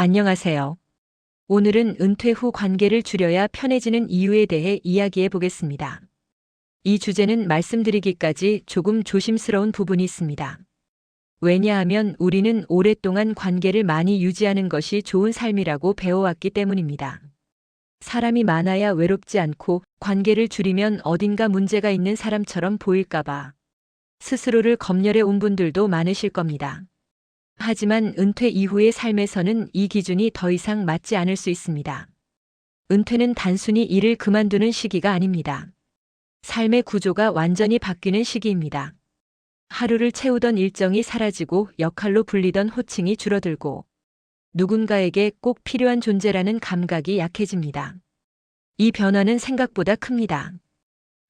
안녕하세요. 오늘은 은퇴 후 관계를 줄여야 편해지는 이유에 대해 이야기해 보겠습니다. 이 주제는 말씀드리기까지 조금 조심스러운 부분이 있습니다. 왜냐하면 우리는 오랫동안 관계를 많이 유지하는 것이 좋은 삶이라고 배워왔기 때문입니다. 사람이 많아야 외롭지 않고 관계를 줄이면 어딘가 문제가 있는 사람처럼 보일까봐 스스로를 검열해 온 분들도 많으실 겁니다. 하지만 은퇴 이후의 삶에서는 이 기준이 더 이상 맞지 않을 수 있습니다. 은퇴는 단순히 일을 그만두는 시기가 아닙니다. 삶의 구조가 완전히 바뀌는 시기입니다. 하루를 채우던 일정이 사라지고 역할로 불리던 호칭이 줄어들고 누군가에게 꼭 필요한 존재라는 감각이 약해집니다. 이 변화는 생각보다 큽니다.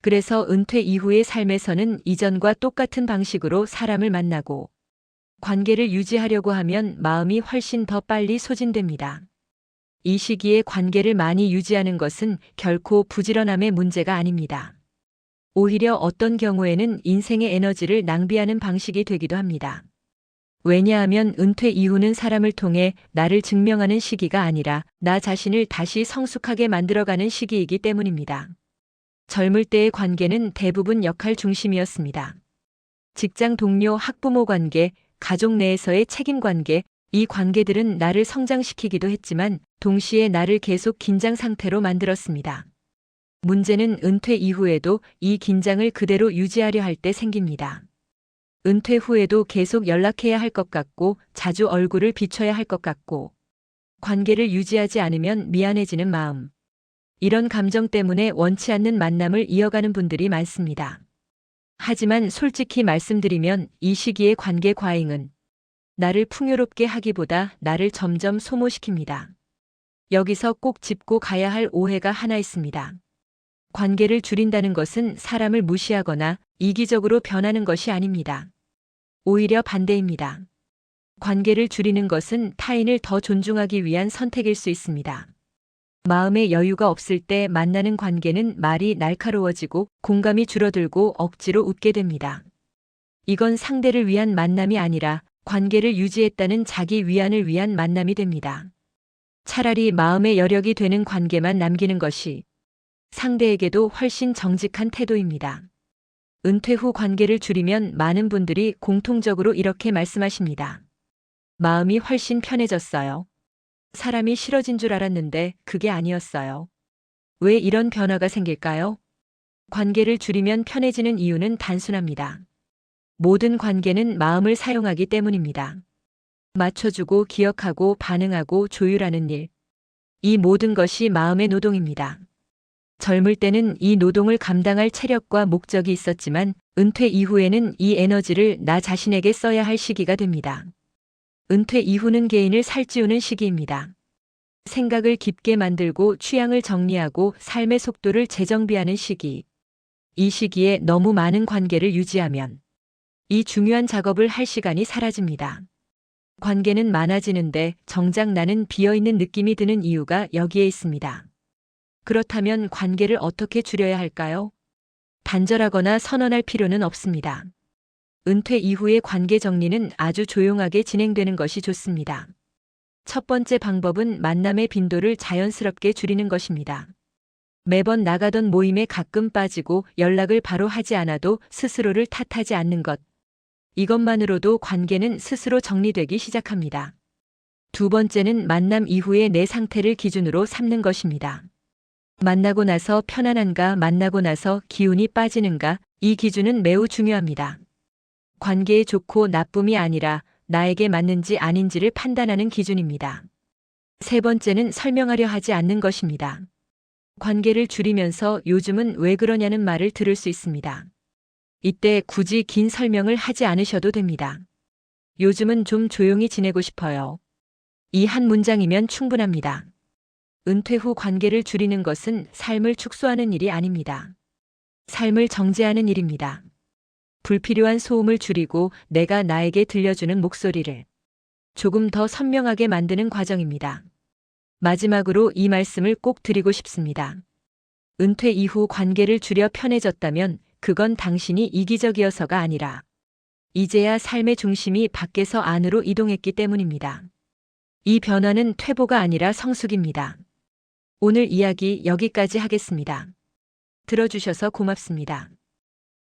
그래서 은퇴 이후의 삶에서는 이전과 똑같은 방식으로 사람을 만나고 관계를 유지하려고 하면 마음이 훨씬 더 빨리 소진됩니다. 이 시기에 관계를 많이 유지하는 것은 결코 부지런함의 문제가 아닙니다. 오히려 어떤 경우에는 인생의 에너지를 낭비하는 방식이 되기도 합니다. 왜냐하면 은퇴 이후는 사람을 통해 나를 증명하는 시기가 아니라 나 자신을 다시 성숙하게 만들어가는 시기이기 때문입니다. 젊을 때의 관계는 대부분 역할 중심이었습니다. 직장 동료, 학부모 관계, 가족 내에서의 책임 관계, 이 관계들은 나를 성장시키기도 했지만 동시에 나를 계속 긴장 상태로 만들었습니다. 문제는 은퇴 이후에도 이 긴장을 그대로 유지하려 할 때 생깁니다. 은퇴 후에도 계속 연락해야 할 것 같고 자주 얼굴을 비춰야 할 것 같고 관계를 유지하지 않으면 미안해지는 마음. 이런 감정 때문에 원치 않는 만남을 이어가는 분들이 많습니다. 하지만 솔직히 말씀드리면 이 시기의 관계 과잉은 나를 풍요롭게 하기보다 나를 점점 소모시킵니다. 여기서 꼭 짚고 가야 할 오해가 하나 있습니다. 관계를 줄인다는 것은 사람을 무시하거나 이기적으로 변하는 것이 아닙니다. 오히려 반대입니다. 관계를 줄이는 것은 타인을 더 존중하기 위한 선택일 수 있습니다. 마음의 여유가 없을 때 만나는 관계는 말이 날카로워지고 공감이 줄어들고 억지로 웃게 됩니다. 이건 상대를 위한 만남이 아니라 관계를 유지했다는 자기 위안을 위한 만남이 됩니다. 차라리 마음의 여력이 되는 관계만 남기는 것이 상대에게도 훨씬 정직한 태도입니다. 은퇴 후 관계를 줄이면 많은 분들이 공통적으로 이렇게 말씀하십니다. 마음이 훨씬 편해졌어요. 사람이 싫어진 줄 알았는데 그게 아니었어요. 왜 이런 변화가 생길까요? 관계를 줄이면 편해지는 이유는 단순합니다. 모든 관계는 마음을 사용하기 때문입니다. 맞춰주고 기억하고 반응하고 조율하는 일. 이 모든 것이 마음의 노동입니다. 젊을 때는 이 노동을 감당할 체력과 목적이 있었지만 은퇴 이후에는 이 에너지를 나 자신에게 써야 할 시기가 됩니다. 은퇴 이후는 개인을 살찌우는 시기입니다. 생각을 깊게 만들고 취향을 정리하고 삶의 속도를 재정비하는 시기. 이 시기에 너무 많은 관계를 유지하면 이 중요한 작업을 할 시간이 사라집니다. 관계는 많아지는데 정작 나는 비어있는 느낌이 드는 이유가 여기에 있습니다. 그렇다면 관계를 어떻게 줄여야 할까요? 단절하거나 선언할 필요는 없습니다. 은퇴 이후의 관계 정리는 아주 조용하게 진행되는 것이 좋습니다. 첫 번째 방법은 만남의 빈도를 자연스럽게 줄이는 것입니다. 매번 나가던 모임에 가끔 빠지고 연락을 바로 하지 않아도 스스로를 탓하지 않는 것. 이것만으로도 관계는 스스로 정리되기 시작합니다. 두 번째는 만남 이후의 내 상태를 기준으로 삼는 것입니다. 만나고 나서 편안한가, 만나고 나서 기운이 빠지는가, 이 기준은 매우 중요합니다. 관계에 좋고 나쁨이 아니라 나에게 맞는지 아닌지를 판단하는 기준입니다. 세 번째는 설명하려 하지 않는 것입니다. 관계를 줄이면서 요즘은 왜 그러냐는 말을 들을 수 있습니다. 이때 굳이 긴 설명을 하지 않으셔도 됩니다. 요즘은 좀 조용히 지내고 싶어요. 이 한 문장이면 충분합니다. 은퇴 후 관계를 줄이는 것은 삶을 축소하는 일이 아닙니다. 삶을 정제하는 일입니다. 불필요한 소음을 줄이고 내가 나에게 들려주는 목소리를 조금 더 선명하게 만드는 과정입니다. 마지막으로 이 말씀을 꼭 드리고 싶습니다. 은퇴 이후 관계를 줄여 편해졌다면 그건 당신이 이기적이어서가 아니라 이제야 삶의 중심이 밖에서 안으로 이동했기 때문입니다. 이 변화는 퇴보가 아니라 성숙입니다. 오늘 이야기 여기까지 하겠습니다. 들어주셔서 고맙습니다.